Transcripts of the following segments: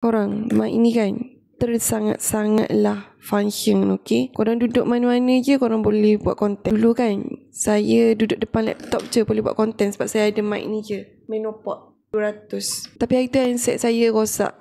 Korang, mic ni kan sangat-sangatlah function, okay? Korang duduk mana-mana je korang boleh buat konten. Dulu kan, saya duduk depan laptop je boleh buat konten sebab saya ada mic ni je, Menopod 200. Tapi hari tu handset saya rosak.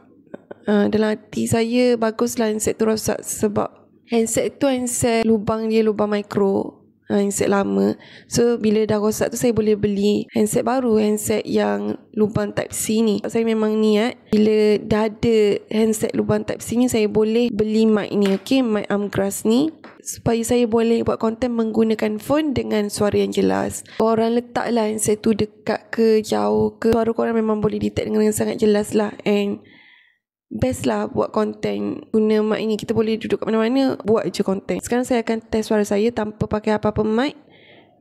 Dalam hati saya, baguslah handset tu rosak sebab handset tu handset lubang micro. Handset lama. So bila dah rosak tu saya boleh beli handset baru, handset yang lubang type C ni. Saya memang niat bila dah ada handset lubang type C ni saya boleh beli mic ni, okay, mic Amgras ni, supaya saya boleh buat konten menggunakan phone dengan suara yang jelas. Korang letaklah handset tu dekat ke jauh ke, suara korang memang boleh detect dengan sangat jelas lah. And best lah buat konten guna mic ni. Kita boleh duduk kat mana-mana buat je konten. Sekarang saya akan test suara saya tanpa pakai apa-apa mic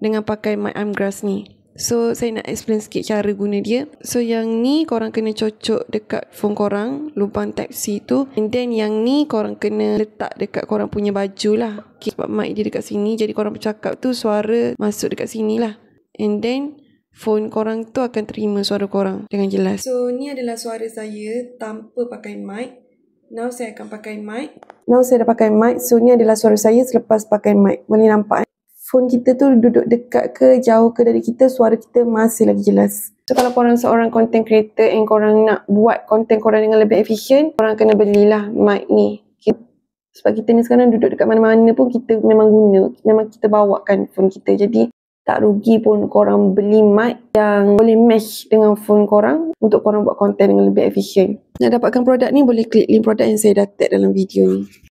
dengan pakai mic Amgras ni. So saya nak explain sikit cara guna dia. So yang ni korang kena cocok dekat phone korang, lubang type C tu. And then yang ni korang kena letak dekat korang punya baju lah, okay, sebab mic dia dekat sini, jadi korang bercakap tu suara masuk dekat sini lah. And then phone korang tu akan terima suara korang dengan jelas. So ni adalah suara saya tanpa pakai mic. Now saya akan pakai mic. Now saya dah pakai mic. So ni adalah suara saya selepas pakai mic. Boleh nampak phone kita tu duduk dekat ke jauh ke dari kita, suara kita masih lagi jelas. So kalau korang seorang content creator and korang nak buat konten korang dengan lebih efisien, korang kena belilah mic ni, okay? Sebab kita ni sekarang duduk dekat mana-mana pun kita memang guna, memang kita bawakan phone kita. Jadi tak rugi pun korang beli mic yang boleh match dengan phone korang untuk korang buat konten dengan lebih efisien. Nak dapatkan produk ni boleh klik link produk yang saya dah tag dalam video ni.